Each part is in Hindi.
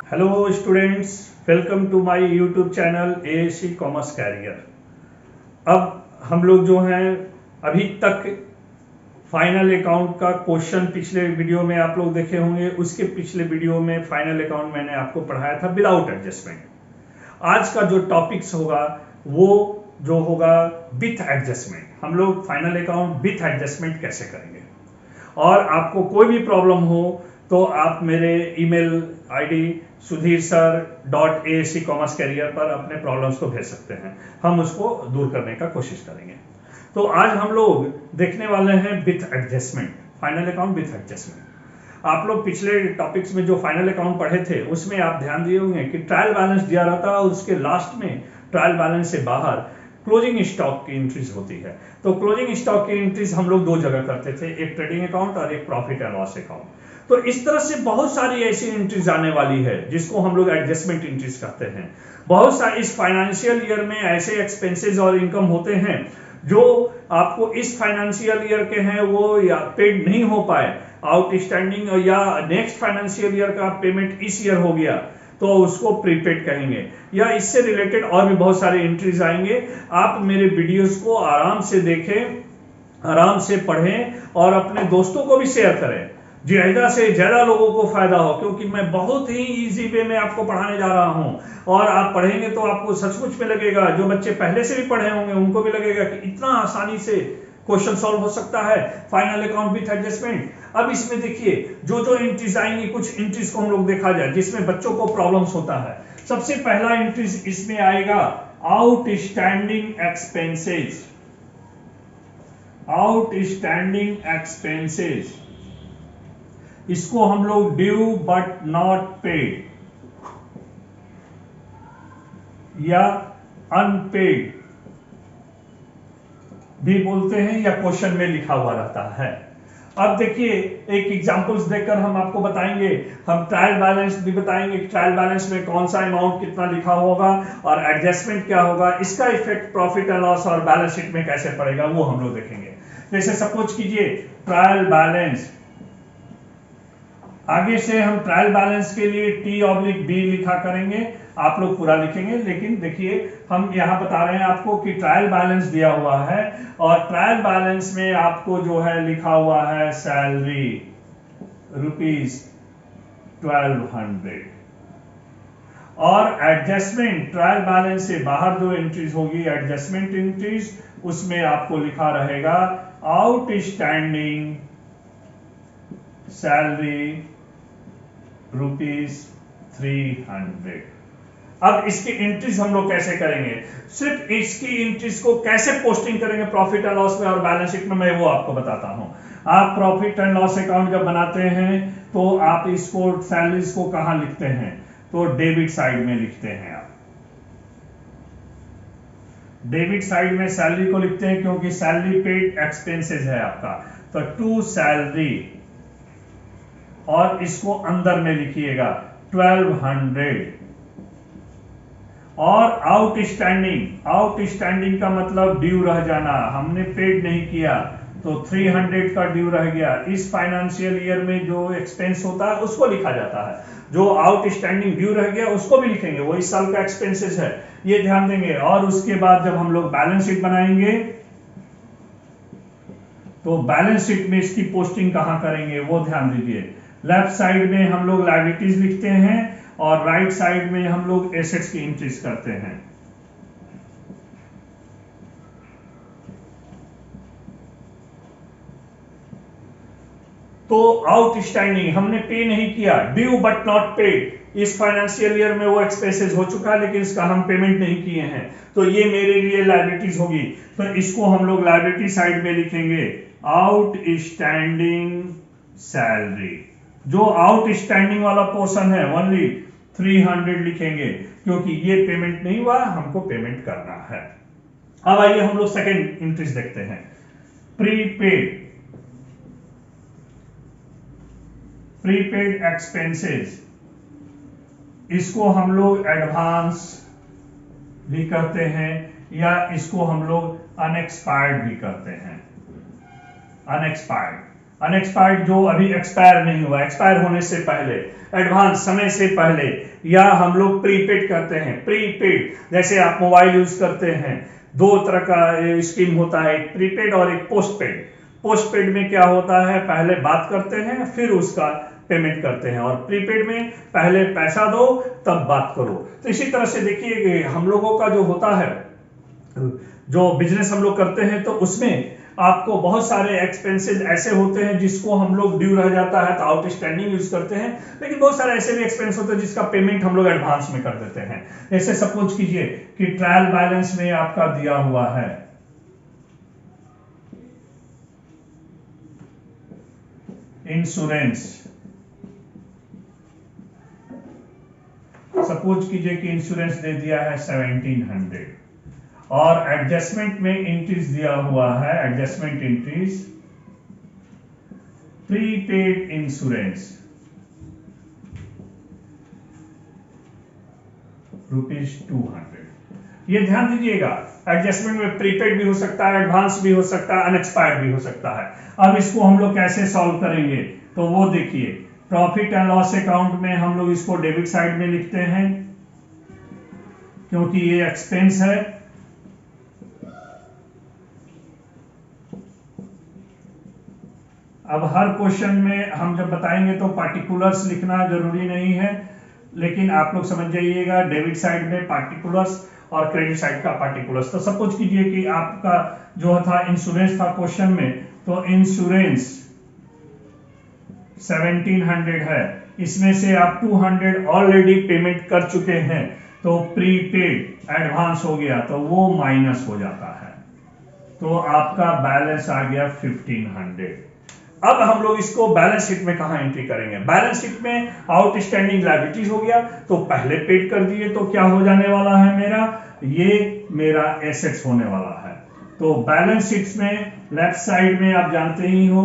Hello students, welcome to my YouTube channel ASC commerce career. अब हम लोग जो हैं अभी तक फाइनल अकाउंट का क्वेश्चन पिछले वीडियो में आप लोग देखे होंगे, उसके पिछले वीडियो में फाइनल अकाउंट मैंने आपको पढ़ाया था विदाउट एडजस्टमेंट। आज का जो टॉपिक्स होगा वो जो होगा विथ एडजस्टमेंट। हम लोग फाइनल अकाउंट विथ एडजस्टमेंट कैसे करेंगे। और आपको कोई भी प्रॉब्लम हो तो आप मेरे ईमेल आईडी sudhirsir.asccommercecareer पर अपने प्रॉब्लम्स को भेज सकते हैं। हम उसको दूर करने का कोशिश करेंगे। तो आज हम लोग देखने वाले हैं with adjustment, final account with adjustment. आप लोग पिछले टॉपिक्स में जो फाइनल अकाउंट पढ़े थे उसमें आप ध्यान दिए होंगे कि ट्रायल बैलेंस दिया रहता है और उसके लास्ट में ट्रायल बैलेंस से बाहर क्लोजिंग स्टॉक की एंट्रीज होती है। तो क्लोजिंग स्टॉक की एंट्रीज हम लोग दो जगह करते थे, एक ट्रेडिंग अकाउंट और एक प्रॉफिट एंड लॉस अकाउंट। तो इस तरह से बहुत सारी ऐसी एंट्रीज आने वाली है जिसको हम लोग एडजस्टमेंट एंट्रीज कहते हैं। बहुत सारे इस फाइनेंशियल ईयर में ऐसे एक्सपेंसेस और इनकम होते हैं जो आपको इस फाइनेंशियल ईयर के हैं वो या पेड नहीं हो पाए, आउटस्टैंडिंग, या नेक्स्ट फाइनेंशियल ईयर का पेमेंट इस ईयर हो गया तो उसको प्रीपेड कहेंगे, या इससे रिलेटेड और भी बहुत सारे एंट्रीज आएंगे। आप मेरे वीडियोस को आराम से देखें, आराम से पढ़ें और अपने दोस्तों को भी शेयर करें, ज्यादा से ज्यादा लोगों को फायदा हो, क्योंकि मैं बहुत ही इजी वे में आपको पढ़ाने जा रहा हूं। और आप पढ़ेंगे तो आपको सचमुच में लगेगा, जो बच्चे पहले से भी पढ़े होंगे उनको भी लगेगा कि इतना आसानी से क्वेश्चन सॉल्व हो सकता है फाइनल अकाउंट विथ एडजस्टमेंट। अब इसमें देखिए जो जो एंट्रीज आएंगी, कुछ एंट्रीज को हम लोग देखा जाए जिसमें बच्चों को प्रॉब्लम्स होता है। सबसे पहला एंट्रीज इसमें आएगा आउटस्टैंडिंग एक्सपेंसेस। आउटस्टैंडिंग एक्सपेंसेस, इसको हम लोग ड्यू बट नॉट पेड या अनपेड भी बोलते हैं, या क्वेश्चन में लिखा हुआ रहता है। अब देखिए एक एग्जांपल्स देकर हम आपको बताएंगे, हम ट्रायल बैलेंस भी बताएंगे कि ट्रायल बैलेंस में कौन सा अमाउंट कितना लिखा होगा और एडजस्टमेंट क्या होगा, इसका इफेक्ट प्रॉफिट एंड लॉस और बैलेंस शीट में कैसे पड़ेगा वो हम लोग देखेंगे। जैसे सपोज कीजिए ट्रायल बैलेंस, आगे से हम ट्रायल बैलेंस के लिए T/B लिखा करेंगे, आप लोग पूरा लिखेंगे, लेकिन देखिए हम यहां बता रहे हैं आपको कि ट्रायल बैलेंस दिया हुआ है और ट्रायल बैलेंस में आपको जो है लिखा हुआ है सैलरी ₹1200 और एडजस्टमेंट ट्रायल बैलेंस से बाहर जो एंट्रीज होगी एडजस्टमेंट एंट्रीज, उसमें आपको लिखा रहेगा आउटस्टैंडिंग सैलरी ₹300। अब इसकी एंट्रीज हम लोग कैसे करेंगे, सिर्फ इसकी एंट्रीज को कैसे पोस्टिंग करेंगे प्रॉफिट एंड लॉस में और बैलेंस शीट में, मैं वो आपको बताता हूं। आप प्रॉफिट एंड लॉस अकाउंट जब बनाते हैं तो आप इसको सैलरीज को कहां लिखते हैं, तो डेबिट साइड में लिखते हैं। आप डेबिट साइड में सैलरी को लिखते हैं क्योंकि सैलरी पेड एक्सपेंसेस है आपका, तो टू सैलरी, और इसको अंदर में लिखिएगा 1200। और आउटस्टैंडिंग, आउटस्टैंडिंग का मतलब ड्यू रह जाना, हमने पेड नहीं किया तो 300 का ड्यू रह गया। इस फाइनेंशियल ईयर में जो एक्सपेंस होता है उसको लिखा जाता है, जो आउटस्टैंडिंग ड्यू रह गया उसको भी लिखेंगे, वो इस साल का एक्सपेंसेस है, ये ध्यान देंगे। और उसके बाद जब हम लोग बैलेंस शीट बनाएंगे तो बैलेंस शीट में इसकी पोस्टिंग कहां करेंगे वो ध्यान दीजिए। लेफ्ट साइड में हम लोग लायबिलिटीज लिखते हैं और राइट साइड में हम लोग एसेट्स की एंट्रीज करते हैं। तो आउटस्टैंडिंग हमने पे नहीं किया, ड्यू बट नॉट पेड, इस फाइनेंशियल ईयर में वो एक्सपेंसेस हो चुका है लेकिन इसका हम पेमेंट नहीं किए हैं, तो ये मेरे लिए लायबिलिटीज होगी, तो इसको हम लोग लायबिलिटी साइड में लिखेंगे आउटस्टैंडिंग सैलरी। जो आउटस्टैंडिंग वाला पोर्शन है ओनली 300 लिखेंगे क्योंकि ये पेमेंट नहीं हुआ, हमको पेमेंट करना है। अब आइए हम लोग सेकेंड एंट्रीज देखते हैं। प्रीपेड, प्रीपेड एक्सपेंसेस, इसको हम लोग एडवांस भी कहते हैं या इसको हम लोग अनएक्सपायर्ड भी कहते हैं। अनएक्सपायर्ड अनएक्सपायर्ड जो अभी एक्सपायर नहीं हुआ, एक्सपायर होने से पहले, एडवांस समय से पहले, या हम लोग प्रीपेड करते हैं। प्रीपेड जैसे आप मोबाइल यूज करते हैं, दो तरह का स्कीम होता है, एक प्रीपेड और एक पोस्टपेड। पोस्टपेड में क्या होता है, पहले बात करते हैं फिर उसका पेमेंट करते हैं, और प्रीपेड में पहले पैसा दो तब बात करो। तो इसी तरह से देखिए हम लोगों का जो होता है, जो बिजनेस हम लोग करते हैं, तो उसमें आपको बहुत सारे एक्सपेंसेस ऐसे होते हैं जिसको हम लोग ड्यू रह जाता है तो आउटस्टैंडिंग यूज करते हैं, लेकिन बहुत सारे ऐसे भी एक्सपेंस होते हैं जिसका पेमेंट हम लोग एडवांस में कर देते हैं। जैसे सपोज कीजिए कि ट्रायल बैलेंस में आपका दिया हुआ है इंश्योरेंस, सपोज कीजिए कि इंश्योरेंस दे दिया है 1700, और एडजस्टमेंट में इंट्रीज दिया हुआ है, एडजस्टमेंट इंट्रीज प्रीपेड इंश्योरेंस ₹200। ये ध्यान दीजिएगा, एडजस्टमेंट में प्रीपेड भी हो सकता है, एडवांस भी हो सकता है, अनएक्सपायर्ड भी हो सकता है। अब इसको हम लोग कैसे सॉल्व करेंगे, तो वो देखिए, प्रॉफिट एंड लॉस अकाउंट में हम लोग इसको डेबिट साइड में लिखते हैं क्योंकि ये एक्सपेंस है। अब हर क्वेश्चन में हम जब बताएंगे तो पार्टिकुलर्स लिखना जरूरी नहीं है, लेकिन आप लोग समझ जाइएगा, डेबिट साइड में पार्टिकुलर्स और क्रेडिट साइड का पार्टिकुलर्स। तो सपोज कीजिए कि आपका जो था इंश्योरेंस था क्वेश्चन में, तो इंश्योरेंस 1700 है, इसमें से आप 200 ऑलरेडी पेमेंट कर चुके हैं, तो प्रीपेड एडवांस हो गया तो वो माइनस हो जाता है, तो आपका बैलेंस आ गया 1500। अब हम लोग इसको बैलेंस शीट में कहां एंट्री करेंगे, बैलेंस शीट में आउटस्टैंडिंग लायबिलिटीज हो गया, तो पहले पेड कर दिए तो क्या हो जाने वाला है मेरा, ये मेरा एसेट्स होने वाला है। तो बैलेंस शीट में लेफ्ट साइड में आप जानते ही हो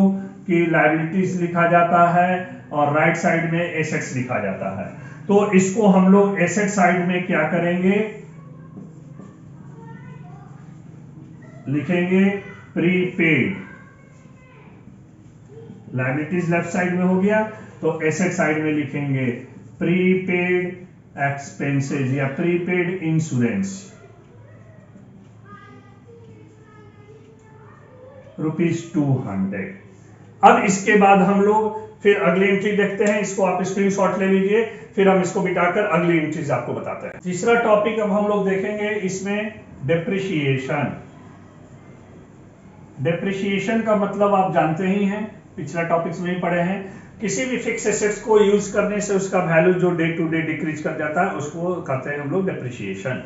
कि लायबिलिटीज लिखा जाता है और राइट साइड में एसेट्स लिखा जाता है। तो इसको हम लोग एसेट साइड में क्या करेंगे, लिखेंगे प्रीपेड, लायबिलिटीज लेफ्ट साइड में हो गया, तो एसेट साइड में लिखेंगे प्रीपेड एक्सपेंसेस या प्रीपेड इंश्योरेंस ₹200। अब इसके बाद हम लोग फिर अगली एंट्री देखते हैं, इसको आप स्क्रीनशॉट ले लीजिए, फिर हम इसको बिठाकर अगली एंट्रीज आपको बताते हैं। तीसरा टॉपिक अब हम लोग देखेंगे, इसमें डेप्रिसिएशन। डेप्रिसिएशन का मतलब आप जानते ही हैं, पिछला टॉपिक्स में ही पढ़े हैं, किसी भी फिक्स एसेट्स को यूज करने से उसका वैल्यू जो डे टू डे डिक्रीज कर जाता है उसको कहते हैं हम लोग डेप्रिसिएशन।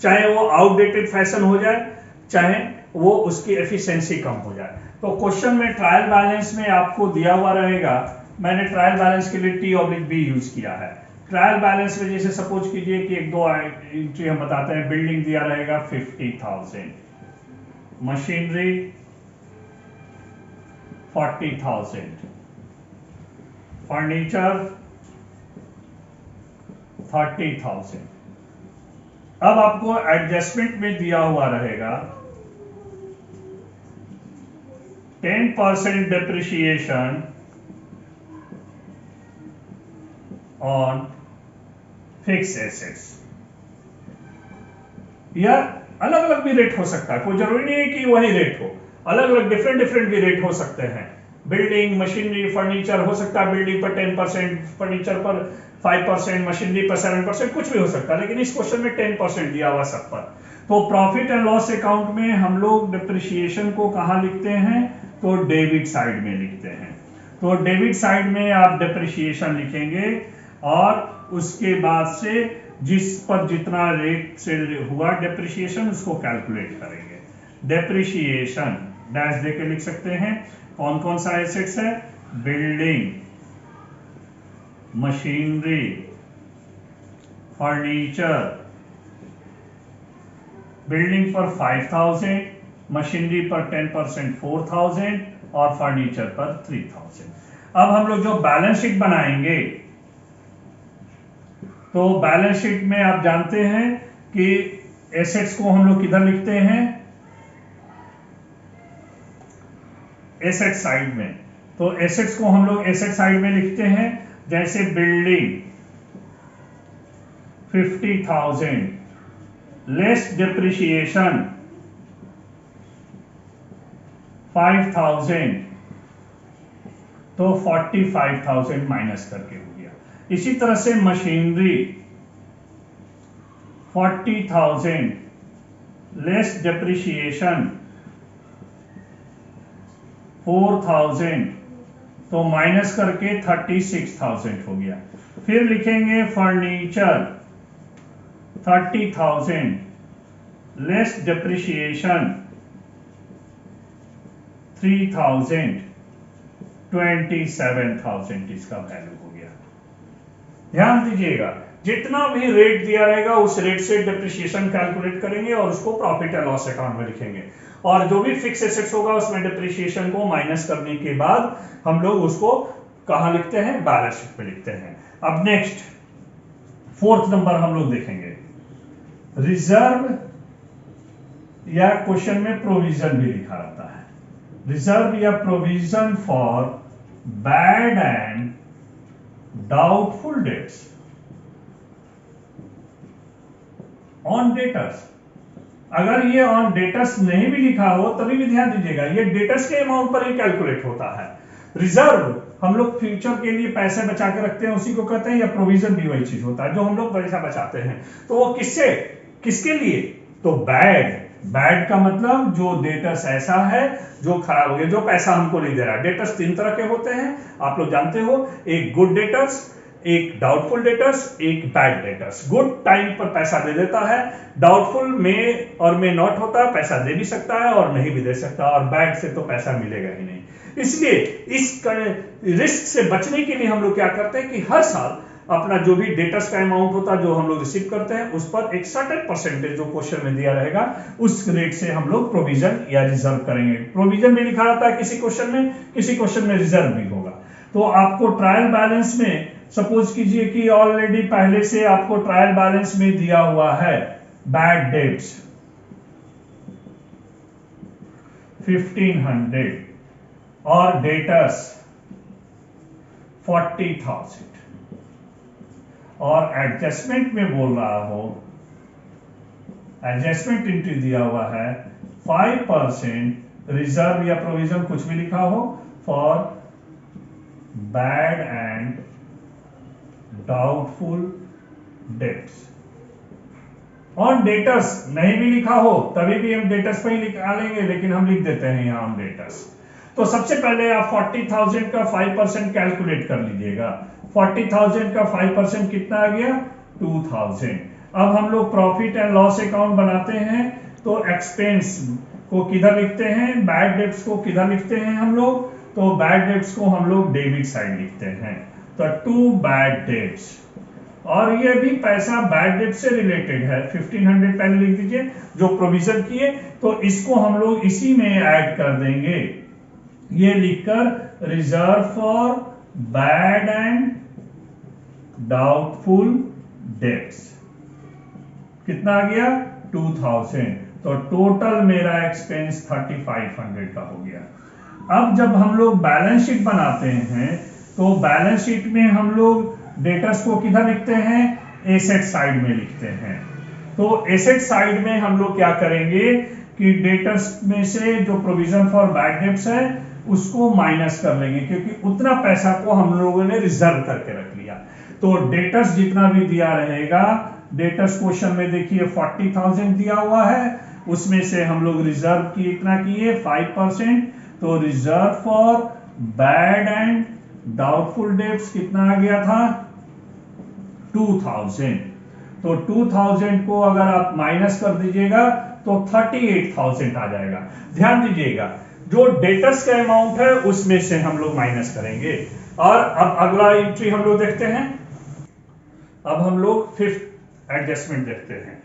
चाहे वो आउटडेटेड फैशन हो जाए, चाहे वो उसकी एफिशिएंसी कम हो जाए। तो क्वेश्चन में ट्रायल बैलेंस में आपको दिया हुआ रहेगा, मैंने ट्रायल बैलेंस के लिए T/B यूज किया है। ट्रायल बैलेंस में जैसे सपोज कीजिए कि एक दो एंट्री हम बताते हैं, बिल्डिंग दिया रहेगा 50,000, मशीनरी 40,000, फर्नीचर 30,000। अब आपको एडजस्टमेंट में दिया हुआ रहेगा 10% depreciation on fixed assets। या अलग अलग भी रेट हो सकता है, कोई जरूरी नहीं है कि वही रेट हो, अलग अलग डिफरेंट भी रेट हो सकते हैं। बिल्डिंग, मशीनरी, फर्नीचर हो सकता है बिल्डिंग पर 10%, फर्नीचर पर 5%, मशीनरी पर 7%, कुछ भी हो सकता है, लेकिन इस क्वेश्चन में 10% दिया हुआ सब पर। तो प्रॉफिट एंड लॉस अकाउंट में हम लोग डिप्रिसिएशन को कहां लिखते हैं, तो डेबिट साइड में लिखते हैं। तो डेबिट साइड में आप डिप्रिसिएशन लिखेंगे और उसके बाद से जिस पर जितना रेट से हुआ डिप्रिसिएशन उसको कैलकुलेट करेंगे। डिप्रिसिएशन डैश देके लिख सकते हैं। कौन कौन सा एसेट्स है, बिल्डिंग, मशीनरी, फर्नीचर, बिल्डिंग पर 5,000, मशीनरी पर 10% 4,000 और फर्नीचर पर 3,000। अब हम लोग जो बैलेंस शीट बनाएंगे, तो बैलेंस शीट में आप जानते हैं कि एसेट्स को हम लोग किधर लिखते हैं, एसेट साइड में। तो एसेट्स को हम लोग एसेट साइड में लिखते हैं, जैसे बिल्डिंग 50,000 लेस डिप्रिसिएशन 5,000, तो 45,000 माइनस करके हो गया। इसी तरह से मशीनरी 40,000 लेस डिप्रिसिएशन 4,000, तो माइनस करके 36,000 हो गया। फिर लिखेंगे फर्नीचर 30,000 लेस डिप्रिसिएशन 3,000, 27,000 इसका वैल्यू हो गया। ध्यान दीजिएगा, जितना भी रेट दिया रहेगा उस रेट से डिप्रिसिएशन कैलकुलेट करेंगे और उसको प्रॉफिट एंड लॉस अकाउंट में लिखेंगे, और जो भी फिक्स एसेट्स होगा उसमें डिप्रिसिएशन को माइनस करने के बाद हम लोग उसको कहां लिखते हैं, बैलेंस शीट में लिखते हैं। अब नेक्स्ट फोर्थ नंबर हम लोग देखेंगे, रिजर्व, या क्वेश्चन में प्रोविजन भी लिखा रहता है, रिजर्व या provision for bad and doubtful debts on debtors. अगर ये ऑन डेटर्स नहीं भी लिखा हो तभी भी ध्यान दीजिएगा, ये डेटर्स के अमाउंट पर ही कैलकुलेट होता है। रिजर्व हम लोग फ्यूचर के लिए पैसे बचा के रखते हैं, उसी को कहते हैं, या प्रोविजन भी वही चीज होता है जो हम लोग पैसा बचाते हैं। तो वो किससे, किसके लिए, तो बैड, बैड का मतलब जो डेटर्स ऐसा है जो खराब हो गया, जो पैसा हमको नहीं दे रहा है। डेटर्स तीन तरह के होते हैं, आप लोग जानते हो, एक गुड डेटर्स, एक डाउटफुल डेटर्स, एक बैड डेटर्स। गुड टाइम पर पैसा दे देता है, डाउटफुल में और में नॉट होता है, पैसा दे भी सकता है और नहीं भी दे सकता, और बैड से तो पैसा मिलेगा ही नहीं। इसलिए इस रिस्क से बचने के लिए हम लोग क्या करते हैं कि हर साल अपना जो भी डेटर्स का अमाउंट होता है जो हम लोग रिसीव करते हैं उस पर एक सर्टेन परसेंटेज जो क्वेश्चन में दिया रहेगा उस रेट से हम लोग प्रोविजन या रिजर्व करेंगे। प्रोविजन भी लिखा रहता है किसी क्वेश्चन में, किसी क्वेश्चन में रिजर्व भी होगा। तो आपको ट्रायल बैलेंस में सपोज कीजिए कि ऑलरेडी पहले से आपको ट्रायल बैलेंस में दिया हुआ है बैड डेट्स 1500 और डेटर्स 40,000, और एडजस्टमेंट में बोल रहा हो, एडजस्टमेंट एंट्री दिया हुआ है 5% रिजर्व या प्रोविजन कुछ भी लिखा हो for bad and doubtful debts. On debtors नहीं भी लिखा हो तभी भी हम डेटर्स पे ही निकालेंगे, लेकिन हम लिख देते हैं यहां ऑन डेटर्स। तो सबसे पहले आप 40,000 का 5% कैलकुलेट कर लीजिएगा। 40,000 का 5% कितना आ गया, 2,000। अब हम लोग प्रॉफिट एंड लॉस अकाउंट बनाते हैं, तो एक्सपेंस को किधर लिखते हैं, बैड डेट्स को किधर लिखते हैं हम लोग, तो बैड डेट्स को हम लोग डेबिट साइड लिखते हैं, तो टू बैड डेट्स। और ये भी पैसा बैड डेट से रिलेटेड है, 1500 पहले लिख दीजिए जो प्रोविजन किए, तो इसको हम लोग इसी में ऐड कर देंगे, ये लिखकर reserve for bad and doubtful debts. कितना आ गया, 2000। तो टोटल मेरा एक्सपेंस 3500 का हो गया। अब जब हम लोग बैलेंस शीट बनाते हैं तो बैलेंस शीट में हम लोग डेटर्स को किधर लिखते हैं, एसेट साइड में लिखते हैं। तो एसेट साइड में हम लोग क्या करेंगे कि डेटर्स में से जो प्रोविजन फॉर बैड डेट्स है उसको माइनस कर लेंगे, क्योंकि उतना पैसा को हम लोगों ने रिजर्व करके रख लिया। तो डेटर्स जितना भी दिया रहेगा, डेटर्स क्वेश्चन में देखिए 40,000 दिया हुआ है, उसमें से हम लोग रिजर्व कितना किए 5%, तो reserve for bad and doubtful debts कितना आ गया था 2000। तो 2000 को अगर आप माइनस कर दीजिएगा तो 38,000 आ जाएगा। ध्यान दीजिएगा जो डेटर्स का अमाउंट है उसमें से हम लोग माइनस करेंगे। और अब अगला एंट्री हम लोग देखते हैं, अब हम लोग फिफ्थ एडजस्टमेंट देखते हैं,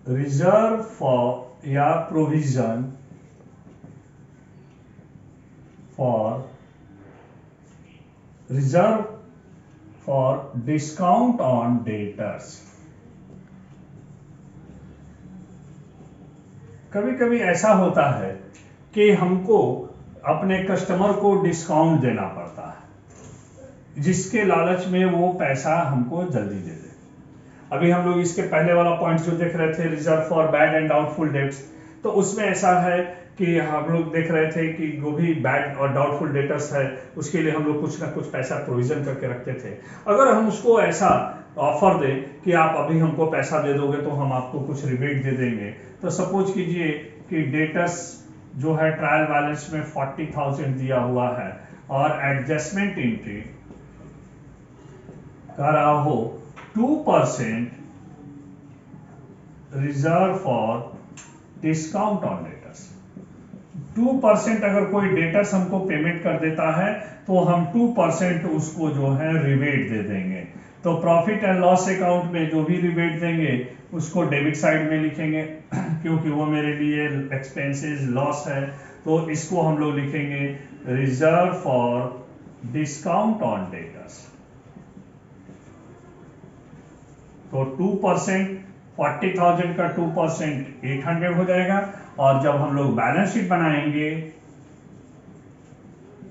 रिजर्व फॉर या provision for reserve for discount on debtors. कभी कभी ऐसा होता है कि हमको अपने कस्टमर को डिस्काउंट देना पड़ता है, जिसके लालच में वो पैसा हमको जल्दी दे दे। अभी हम लोग इसके पहले वाला पॉइंट जो देख रहे थे, reserve for bad and doubtful debts, तो उसमें ऐसा है कि हम लोग देख रहे थे कि जो भी बैड और डाउटफुल डेटर्स है उसके लिए हम लोग कुछ ना कुछ पैसा प्रोविजन करके रखते थे। अगर हम उसको ऐसा ऑफर दें कि आप अभी हमको पैसा दे दोगे तो हम आपको कुछ रिबेट दे देंगे, तो सपोज कीजिए कि डेटर्स जो है ट्रायल बैलेंस में 40,000 दिया हुआ है और एडजस्टमेंट एंट्री करा हो 2% reserve for discount on debtors. 2% अगर कोई डेटर्स हमको पेमेंट कर देता है तो हम 2% उसको जो है रिबेट दे देंगे। तो प्रॉफिट एंड लॉस अकाउंट में जो भी रिबेट देंगे उसको डेबिट साइड में लिखेंगे क्योंकि वो मेरे लिए एक्सपेंसेस लॉस है, तो इसको हम लोग लिखेंगे reserve for discount on debtors. तो 2% 40,000 का 2% 800 हो जाएगा। और जब हम लोग बैलेंस शीट बनाएंगे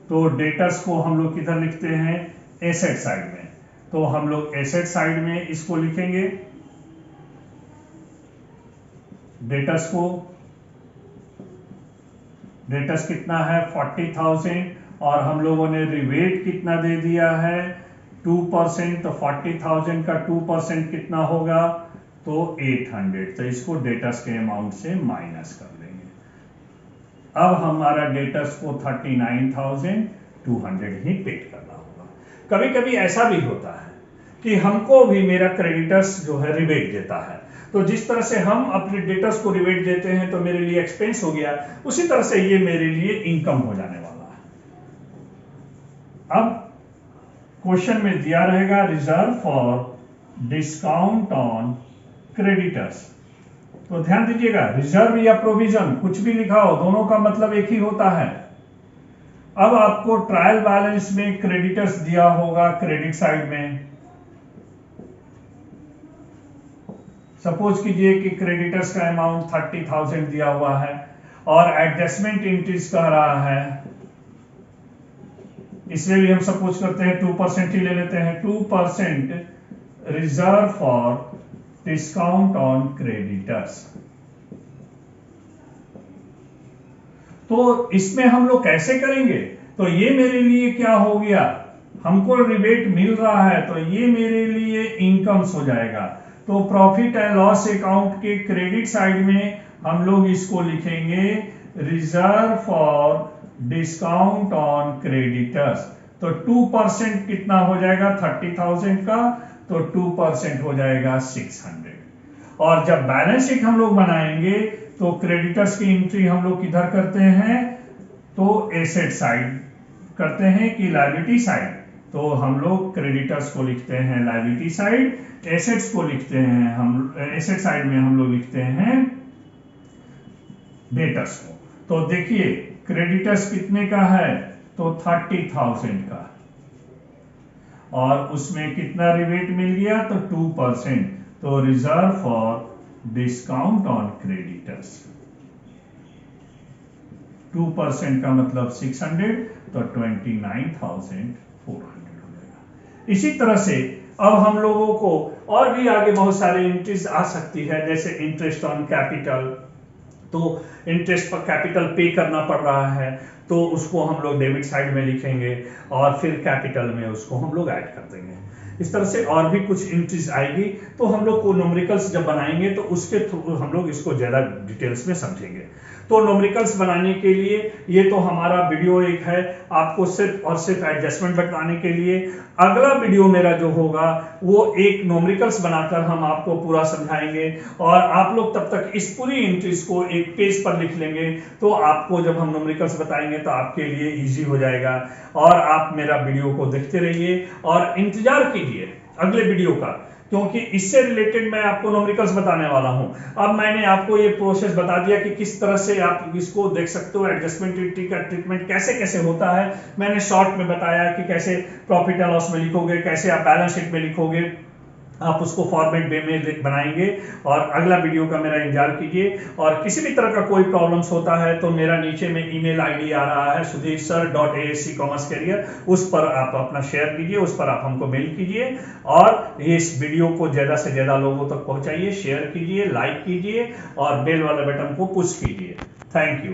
तो डेटर्स को हम लोग किधर लिखते हैं, एसेट साइड में। तो हम लोग एसेट साइड में इसको लिखेंगे, डेटर्स को, डेटर्स कितना है 40,000 और हम लोगों ने रिबेट कितना दे दिया है 2%, तो 40,000 का 2% कितना होगा, तो 800। तो इसको डेटर्स के अमाउंट से माइनस कर लेंगे। अब हमारा डेटर्स को 39,200 ही पेड करना होगा। कभी कभी ऐसा भी होता है कि हमको भी मेरा क्रेडिटर्स जो है रिबेट देता है, तो जिस तरह से हम अपने डेटर्स को रिबेट देते हैं तो मेरे लिए एक्सपेंस हो गया, उसी तरह से ये मेरे लिए इनकम हो जाने वाला है। अब क्वेश्चन में दिया रहेगा reserve for discount on creditors, तो ध्यान दीजिएगा रिजर्व या प्रोविजन कुछ भी लिखा हो दोनों का मतलब एक ही होता है। अब आपको ट्रायल बैलेंस में क्रेडिटर्स दिया होगा क्रेडिट साइड में, सपोज कीजिए कि क्रेडिटर्स का अमाउंट 30,000 दिया हुआ है और एडजस्टमेंट एंट्रीज कह रहा है, इसमें भी हम सपोज करते हैं 2% ही ले लेते हैं, 2% reserve for discount on creditors. तो इसमें हम लोग कैसे करेंगे, तो ये मेरे लिए क्या हो गया, हमको रिबेट मिल रहा है तो ये मेरे लिए इनकम्स हो जाएगा। तो प्रॉफिट एंड लॉस अकाउंट के क्रेडिट साइड में हम लोग इसको लिखेंगे reserve for discount on creditors. तो 2% कितना हो जाएगा 30,000 का, तो 2% हो जाएगा 600। और जब बैलेंस शीट हम लोग बनाएंगे तो क्रेडिटर्स की एंट्री हम लोग किधर करते हैं, तो एसेट साइड करते हैं कि लायबिलिटी साइड। तो हम लोग क्रेडिटर्स को लिखते हैं लायबिलिटी साइड, एसेट्स को लिखते हैं हम एसेट साइड में हम लोग लिखते हैं डेटर्स को। तो देखिए क्रेडिटर्स कितने का है, तो 30,000 का, और उसमें कितना रिबेट मिल गया, तो 2%। तो reserve for discount on creditors 2% का मतलब 600, तो 29,400 हो जाएगा। इसी तरह से अब हम लोगों को और भी आगे बहुत सारे एंट्रीज आ सकती है, जैसे इंटरेस्ट ऑन कैपिटल, तो इंटरेस्ट पर कैपिटल पे करना पड़ रहा है तो उसको हम लोग डेबिट साइड में लिखेंगे और फिर कैपिटल में उसको हम लोग ऐड कर देंगे। इस तरह से और भी कुछ एंट्रीज आएगी, तो हम लोग को न्यूमेरिकल्स जब बनाएंगे तो उसके थ्रू हम लोग इसको ज्यादा डिटेल्स में समझेंगे। तो न्यूमेरिकल्स बनाने के लिए ये तो हमारा वीडियो एक है, आपको सिर्फ और सिर्फ एडजस्टमेंट बताने के लिए। अगला वीडियो मेरा जो होगा वो एक न्यूमेरिकल्स बनाकर हम आपको पूरा समझाएंगे और आप लोग तब तक इस पूरी एंट्रीज को एक पेज पर लिख लेंगे, तो आपको जब हम न्यूमेरिकल्स बताएंगे तो आपके लिए इजी हो जाएगा। और आप मेरा वीडियो को देखते रहिए और इंतजार कीजिए अगले वीडियो का, क्योंकि इससे रिलेटेड मैं आपको न्यूमेरिकल्स बताने वाला हूं। अब मैंने आपको ये प्रोसेस बता दिया कि किस तरह से आप इसको देख सकते हो, एडजस्टमेंट एंट्री का ट्रीटमेंट कैसे कैसे होता है। मैंने शॉर्ट में बताया कि कैसे प्रॉफिट एंड लॉस में लिखोगे, कैसे आप बैलेंस शीट में लिखोगे, आप उसको फॉर्मेट वे में बनाएंगे और अगला वीडियो का मेरा इंतजार कीजिए। और किसी भी तरह का कोई प्रॉब्लम्स होता है तो मेरा नीचे में ईमेल आईडी आ रहा है sudhirsir.asccommercecareer, उस पर आप अपना शेयर कीजिए, उस पर आप हमको मेल कीजिए और इस वीडियो को ज़्यादा से ज़्यादा लोगों तक पहुंचाइए, शेयर कीजिए, लाइक कीजिए और बेल वाला बटन को पुश कीजिए। Thank you.